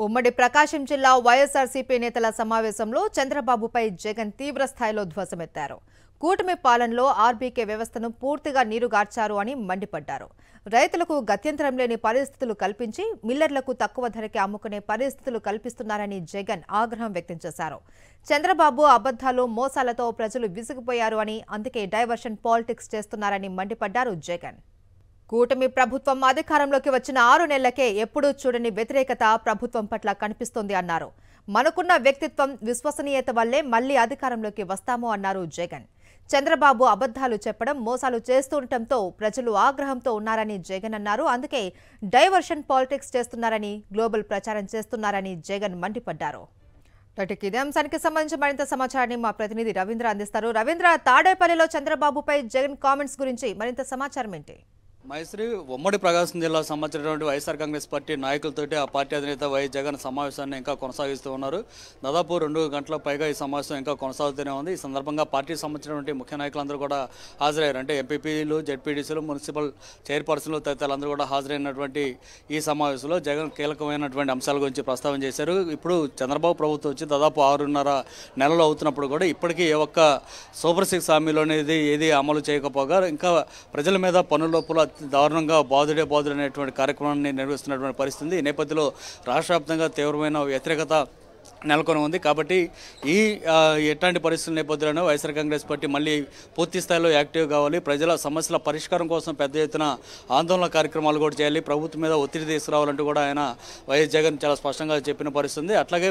ఉమ్మడి ప్రకాశం జిల్లా వైఎస్ఆర్సీపీ నేతల సమావేశంలో చంద్రబాబుపై జగన్ తీవ్ర స్థాయిలో ధ్వజమెత్తారు. కూటమి పాలనలో ఆర్బీకే వ్యవస్థను పూర్తిగా నీరుగార్చారు అని మండిపడ్డారు. రైతులకు గత్యంతరం లేని పరిస్థితులు కల్పించి మిల్లర్లకు తక్కువ ధరకే అమ్ముకునే పరిస్థితులు కల్పిస్తున్నారని జగన్ ఆగ్రహం వ్యక్తం చేశారు. చంద్రబాబు అబద్ధాలు మోసాలతో ప్రజలు విసిగిపోయారు అని, అందుకే డైవర్షన్ పాలిటిక్స్ చేస్తున్నారని మండిపడ్డారు జగన్. కూటమి ప్రభుత్వం అధికారంలోకి వచ్చిన 6 నెలలకే ఎప్పుడూ చూడని వ్యతిరేకత ప్రభుత్వం పట్ల కనిపిస్తోంది అన్నారు. మనకున్న వ్యక్తిత్వం, విశ్వసనీయత వల్లే మళ్లీ అధికారంలోకి వస్తాము అన్నారు జగన్. చంద్రబాబు అబద్ధాలు చెప్పడం, మోసాలు చేస్తుండటంతో ప్రజలు ఆగ్రహంతో ఉన్నారని జగన్ అన్నారు. అందుకే డైవర్షన్ పాలిటిక్స్ చేస్తున్నారని, గ్లోబల్ ప్రచారం చేస్తున్నారని జగన్ మండిపడ్డారు. ఇదే అంశానికి సంబంధించి మరింత సమాచారాన్ని మా ప్రతినిధి రవీంద్ర అందిస్తారు. రవీంద్ర, తాడేపల్లిలో చంద్రబాబుపై జగన్ కామెంట్స్ గురించి మరింత సమాచారం ఏంటి? మైశ్రీ ఉమ్మడి ప్రకాశం జిల్లా సంబంధించినటువంటి వైఎస్ఆర్ కాంగ్రెస్ పార్టీ నాయకులతోటి ఆ పార్టీ అధినేత వైఎస్ జగన్ సమావేశాన్ని ఇంకా కొనసాగిస్తూ ఉన్నారు. దాదాపు 2 గంటల పైగా ఈ సమావేశం ఇంకా కొనసాగుతూనే ఉంది. ఈ సందర్భంగా పార్టీకి సంబంధించినటువంటి ముఖ్య నాయకులందరూ కూడా హాజరయ్యారు. అంటే ఎంపీపీలు, జెడ్పీటీసీలు, మున్సిపల్ చైర్పర్సన్లు తదితరులందరూ కూడా హాజరైనటువంటి ఈ సమావేశంలో జగన్ కీలకమైనటువంటి అంశాల గురించి ప్రస్తావన చేశారు. ఇప్పుడు చంద్రబాబు ప్రభుత్వం వచ్చి దాదాపు 6.5 నెలలు అవుతున్నప్పుడు కూడా ఇప్పటికీ ఏ ఒక్క సూపర్ 6 హామీలోనేది ఏది అమలు చేయకపోగా ఇంకా ప్రజల మీద పన్నులోపుల దారుణంగా బాధుడే అనేటువంటి కార్యక్రమాన్ని నిర్వహిస్తున్నటువంటి పరిస్థితి. ఈ నేపథ్యంలో రాష్ట్ర వ్యాప్తంగా తీవ్రమైన వ్యతిరేకత నెలకొని ఉంది. కాబట్టి ఈ ఎట్లాంటి పరిస్థితుల నేపథ్యంలో వైఎస్ఆర్ కాంగ్రెస్ పార్టీ మళ్ళీ పూర్తి స్థాయిలో యాక్టివ్ కావాలి, ప్రజల సమస్యల పరిష్కారం కోసం పెద్ద ఎత్తున ఆందోళన కార్యక్రమాలు కూడా చేయాలి, ప్రభుత్వం మీద ఒత్తిడి తీసుకురావాలంటూ కూడా ఆయన వైఎస్ జగన్ చాలా స్పష్టంగా చెప్పిన పరిస్థితి. అట్లాగే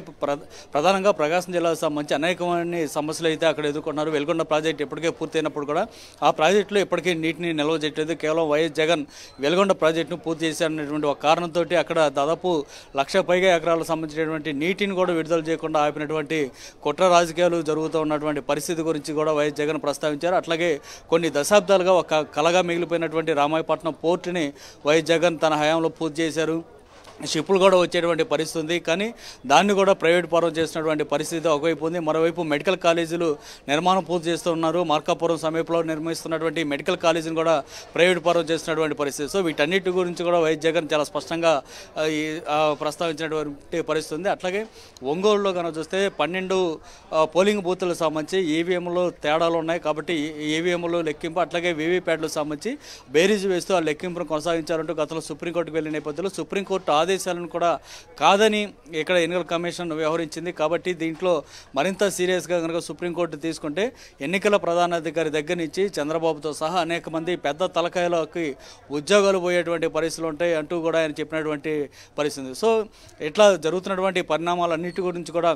ప్రధానంగా ప్రకాశం జిల్లాకు సంబంధించి అనేకమైన సమస్యలు అయితే అక్కడ ఎదుర్కొన్నారు. వెలుగొండ ప్రాజెక్టు ఇప్పటికే పూర్తయినప్పుడు కూడా ఆ ప్రాజెక్టులో ఇప్పటికీ నీటిని నిల్వ చేయట్లేదు. కేవలం వైఎస్ జగన్ వెలుగొండ ప్రాజెక్టును పూర్తి చేశారనేటువంటి ఒక కారణంతో అక్కడ దాదాపు 1,00,000 పైగా ఎకరాలకు సంబంధించినటువంటి నీటిని కూడా విడుదల చేయకుండా ఆపినటువంటి కుట్ర రాజకీయాలు జరుగుతూ ఉన్నటువంటి పరిస్థితి గురించి కూడా వైఎస్ జగన్ ప్రస్తావించారు. అట్లాగే కొన్ని దశాబ్దాలుగా ఒక కలగా మిగిలిపోయినటువంటి రామాయపట్నం పోర్టుని వైఎస్ జగన్ తన హయాంలో పూర్తి చేశారు. షిప్పులు కూడా వచ్చేటువంటి పరిస్థితి ఉంది. కానీ దాన్ని కూడా ప్రైవేట్ పరం చేసినటువంటి పరిస్థితి ఒకవైపు ఉంది. మరోవైపు మెడికల్ కాలేజీలు నిర్మాణం పూర్తి చేస్తున్నారు. మార్కాపురం సమీపంలో నిర్మిస్తున్నటువంటి మెడికల్ కాలేజీని కూడా ప్రైవేట్ పరం చేస్తున్నటువంటి పరిస్థితి. సో వీటన్నిటి గురించి కూడా వైఎస్ జగన్ చాలా స్పష్టంగా ప్రస్తావించినటువంటి పరిస్థితి ఉంది. అట్లాగే ఒంగోలులో కనుక చూస్తే 12 పోలింగ్ బూత్లకు సంబంధించి ఈవీఎంలో తేడాలు ఉన్నాయి. కాబట్టి ఈవీఎంలు లెక్కింపు అట్లాగే వీవీప్యాట్లకు సంబంధించి బేరీజు వేస్తూ ఆ లెక్కింపును కొనసాగించాలంటూ గతంలో సుప్రీంకోర్టుకు వెళ్ళిన నేపథ్యంలో సుప్రీంకోర్టు ఆదేశాలను కూడా కాదని ఇక్కడ ఎన్నికల కమిషన్ వ్యవహరించింది. కాబట్టి దీంట్లో మరింత సీరియస్గా కనుక సుప్రీంకోర్టు తీసుకుంటే ఎన్నికల ప్రధానాధికారి దగ్గర నుంచి చంద్రబాబుతో సహా అనేక మంది పెద్ద తలకాయలకి ఉద్యోగాలు పోయేటువంటి పరిస్థితులు ఉంటాయి అంటూ కూడా ఆయన చెప్పినటువంటి పరిస్థితి. సో ఇట్లా జరుగుతున్నటువంటి పరిణామాలన్నిటి గురించి కూడా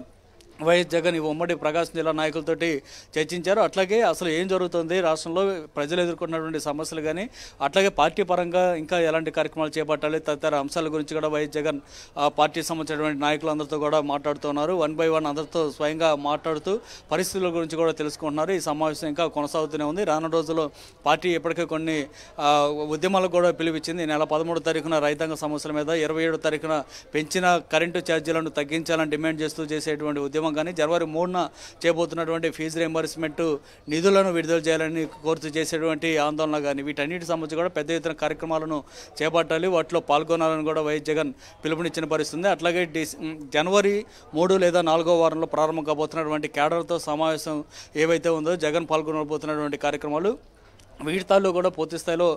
వైఎస్ జగన్ ఈ ఉమ్మడి ప్రకాశం జిల్లా నాయకులతోటి చర్చించారు. అట్లాగే అసలు ఏం జరుగుతుంది రాష్ట్రంలో, ప్రజలు ఎదుర్కొన్నటువంటి సమస్యలు కానీ అట్లాగే పార్టీ పరంగా ఇంకా ఎలాంటి కార్యక్రమాలు చేపట్టాలి తదితర అంశాల గురించి కూడా వైఎస్ జగన్ పార్టీకి సంబంధించినటువంటి నాయకులందరితో కూడా మాట్లాడుతున్నారు. 1 by 1 అందరితో స్వయంగా మాట్లాడుతూ పరిస్థితుల గురించి కూడా తెలుసుకుంటున్నారు. ఈ సమావేశం ఇంకా కొనసాగుతూనే ఉంది. రానున్న రోజుల్లో పార్టీ ఇప్పటికే కొన్ని ఉద్యమాలకు కూడా పిలువిచ్చింది. ఈ నెల 13వ తారీఖున రైతాంగ సమస్యల మీద, 27వ తారీఖున పెంచిన కరెంటు ఛార్జీలను తగ్గించాలని డిమాండ్ చేస్తూ చేసేటువంటి ఉద్యమం కానీ, జనవరి 3న చేయబోతున్నటువంటి ఫీజు రియంబర్స్మెంట్ నిధులను విడుదల చేయాలని కోరుతూ చేసేటువంటి ఆందోళన కానీ వీటన్నిటి సంబంధించి కూడా పెద్ద ఎత్తున కార్యక్రమాలను చేపట్టాలి, వాటిలో పాల్గొనాలని కూడా వైఎస్ జగన్ పిలుపునిచ్చిన పరిస్థితుంది. అట్లాగే జనవరి 3 లేదా 4వ వారంలో ప్రారంభం కాబోతున్నటువంటి కేడర్తో సమావేశం ఏవైతే ఉందో జగన్ పాల్గొనబోతున్నటువంటి కార్యక్రమాలు వీటితో కూడా పూర్తి స్థాయిలో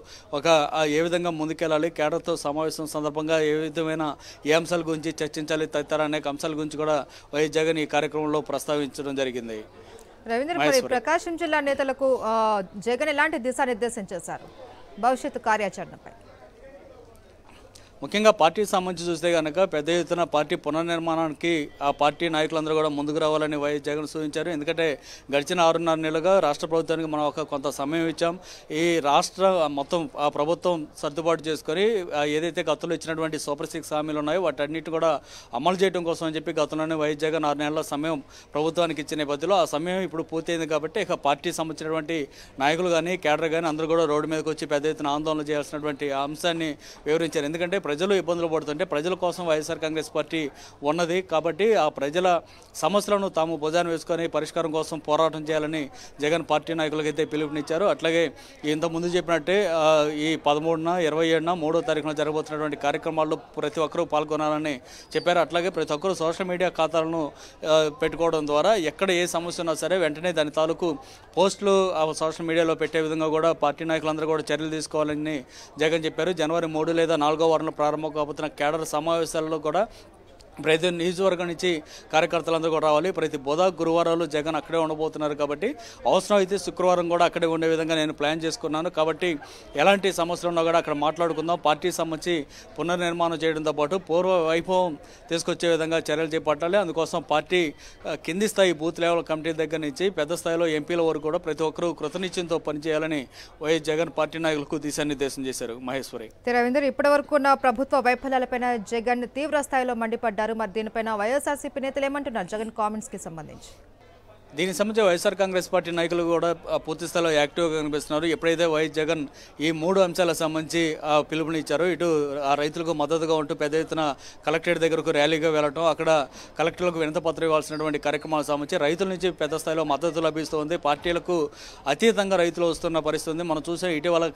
ఏ విధంగా ముందుకెళ్ళాలి, కేడర్తో సమావేశం సందర్భంగా ఏ విధమైన ఏ అంశాల గురించి చర్చించాలి తదితర అనేక అంశాల గురించి కూడా వైఎస్ జగన్ ఈ కార్యక్రమంలో ప్రస్తావించడం జరిగింది. రవీంద్ర, ప్రకాశం జిల్లా నేతలకు జగన్ ఎలాంటి దిశానిర్దేశం చేశారు భవిష్యత్తు కార్యాచరణపై? ముఖ్యంగా పార్టీకి సంబంధించి చూస్తే కనుక పెద్ద ఎత్తున పార్టీ పునర్నిర్మాణానికి ఆ పార్టీ నాయకులందరూ కూడా ముందుకు రావాలని వైఎస్ జగన్ సూచించారు. ఎందుకంటే గడిచిన 6.5 నెలలుగా రాష్ట్ర ప్రభుత్వానికి మనం కొంత సమయం ఇచ్చాం. ఈ రాష్ట్ర మొత్తం ఆ ప్రభుత్వం సర్దుబాటు చేసుకొని ఏదైతే గతంలో ఇచ్చినటువంటి సూపర్ 6 హామీలు ఉన్నాయో వాటన్నిటి కూడా అమలు చేయడం కోసం అని చెప్పి గతంలోనే వైఎస్ జగన్ 6 నెలల సమయం ప్రభుత్వానికి ఇచ్చిన నేపథ్యంలో ఆ సమయం ఇప్పుడు పూర్తయింది. కాబట్టి ఇక పార్టీ సంబంధించినటువంటి నాయకులు కానీ కేడర్ కానీ అందరూ కూడా రోడ్డు మీదకి వచ్చి పెద్ద ఎత్తున ఆందోళన చేయాల్సినటువంటి అంశాన్ని వివరించారు. ఎందుకంటే ప్రజలు ఇబ్బందులు పడుతుంటే ప్రజల కోసం వైఎస్ఆర్ కాంగ్రెస్ పార్టీ ఉన్నది. కాబట్టి ఆ ప్రజల సమస్యలను తాము భుజాన వేసుకొని పరిష్కారం కోసం పోరాటం చేయాలని జగన్ పార్టీ నాయకులకైతే పిలుపునిచ్చారు. అట్లాగే ఇంతకుముందు చెప్పినట్టే ఈ 13న 27న 3వ తారీఖున జరగబోతున్నటువంటి కార్యక్రమాల్లో ప్రతి ఒక్కరూ పాల్గొనాలని చెప్పారు. అట్లాగే ప్రతి ఒక్కరూ సోషల్ మీడియా ఖాతాలను పెట్టుకోవడం ద్వారా ఎక్కడ ఏ సమస్య ఉన్నా సరే వెంటనే దాని తాలూకు పోస్టులు సోషల్ మీడియాలో పెట్టే విధంగా కూడా పార్టీ నాయకులందరూ కూడా చర్యలు తీసుకోవాలని జగన్ చెప్పారు. జనవరి 3 లేదా 4వ వారంలో ప్రారంభం కాబోతున్న కేడర్ సమావేశాలలో కూడా ప్రతి నియోజకవర్గం నుంచి కార్యకర్తలందరూ కూడా రావాలి. ప్రతి బుధ గురువారాలు జగన్ అక్కడే ఉండబోతున్నారు. కాబట్టి అవసరం అయితే శుక్రవారం కూడా అక్కడే ఉండే విధంగా నేను ప్లాన్ చేసుకున్నాను. కాబట్టి ఎలాంటి సమస్యలు ఉన్నా కూడా అక్కడ మాట్లాడుకుందాం. పార్టీకి సంబంధించి పునర్నిర్మాణం చేయడంతో పాటు పూర్వ వైభవం తీసుకొచ్చే విధంగా చర్యలు చేపట్టాలి. అందుకోసం పార్టీ కింది స్థాయి బూత్ లెవెల్ కమిటీ దగ్గర నుంచి పెద్ద స్థాయిలో ఎంపీల వరకు కూడా ప్రతి ఒక్కరూ కృతనిశ్చయంతో పనిచేయాలని వైఎస్ జగన్ పార్టీ నాయకులకు దిశానిర్దేశం చేశారు. మహేశ్వరి. రవీందర్, ఇప్పటి వరకు ఉన్న ప్రభుత్వ వైఫల్యాలపైన జగన్ తీవ్ర స్థాయిలో మండిపడ్డారు. మరి దీనిపైన వైఎస్ఆర్సీపీ నేతలు ఏమంటున్నారు జగన్ కామెంట్స్ కి సంబంధించి? దీనికి సంబంధించి వైఎస్ఆర్ కాంగ్రెస్ పార్టీ నాయకులు కూడా పూర్తి స్థాయిలో యాక్టివ్గా కనిపిస్తున్నారు. ఎప్పుడైతే వైఎస్ జగన్ ఈ 3 అంశాలకు సంబంధించి పిలుపునిచ్చారో, ఇటు ఆ రైతులకు మద్దతుగా ఉంటూ పెద్ద ఎత్తున కలెక్టరేట్ దగ్గరకు ర్యాలీగా వెళ్ళటం, అక్కడ కలెక్టర్లకు వినతిపత్రం ఇవ్వాల్సినటువంటి కార్యక్రమాలకు సంబంధించి రైతుల నుంచి పెద్ద స్థాయిలో మద్దతు లభిస్తుంది. పార్టీలకు అతీతంగా రైతులు వస్తున్న పరిస్థితి ఉంది. మనం చూసే ఇటీవల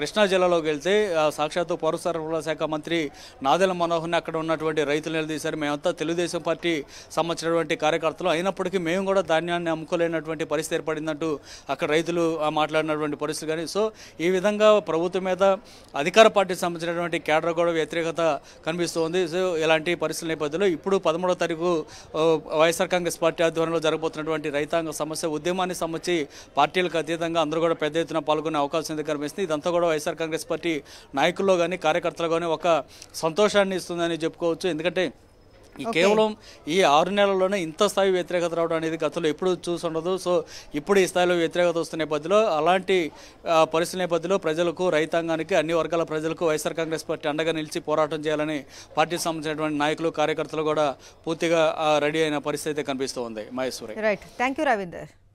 కృష్ణా జిల్లాలోకి వెళ్తే సాక్షాత్తు పౌర సరఫరాల శాఖ మంత్రి నాదెళ్ల మనోహర్ని అక్కడ ఉన్నటువంటి రైతులు నిలదీశారు. మేమంతా తెలుగుదేశం పార్టీ సంబంధించినటువంటి కార్యకర్తలు అయినప్పటికీ మేము కూడా ధాన్యాన్ని అమ్ముకోలేనటువంటి పరిస్థితి ఏర్పడిందంటూ అక్కడ రైతులు మాట్లాడినటువంటి పరిస్థితి. కానీ సో ఈ విధంగా ప్రభుత్వం మీద అధికార పార్టీకి సంబంధించినటువంటి కేడర్ కూడా వ్యతిరేకత కనిపిస్తుంది. సో ఇలాంటి పరిస్థితుల నేపథ్యంలో ఇప్పుడు 13వ తారీఖు వైఎస్ఆర్ కాంగ్రెస్ పార్టీ ఆధ్వర్యంలో జరగబోతున్నటువంటి రైతాంగ సమస్య ఉద్యమాన్ని సంబంధించి పార్టీలకు అతీతంగా అందరూ కూడా పెద్ద ఎత్తున పాల్గొనే అవకాశం అయితే కనిపిస్తుంది. ఇదంతా కూడా వైఎస్ఆర్ కాంగ్రెస్ పార్టీ నాయకుల్లో కానీ కార్యకర్తలు కానీ ఒక సంతోషాన్ని ఇస్తుందని చెప్పుకోవచ్చు. ఎందుకంటే కేవలం ఈ 6 నెలల్లోనే ఇంత స్థాయి వ్యతిరేకత రావడం అనేది గతంలో ఎప్పుడు చూసుండదు. సో ఇప్పుడు ఈ స్థాయిలో వ్యతిరేకత వస్తున్న నేపథ్యంలో అలాంటి పరిస్థితి నేపథ్యంలో ప్రజలకు, రైతాంగానికి, అన్ని వర్గాల ప్రజలకు వైఎస్ఆర్ కాంగ్రెస్ పార్టీ అండగా నిలిచి పోరాటం చేయాలని పార్టీకి సంబంధించినటువంటి నాయకులు, కార్యకర్తలు కూడా పూర్తిగా రెడీ అయిన పరిస్థితి కనిపిస్తూ ఉంది. Maheshwari. Right, thank you Ravinder.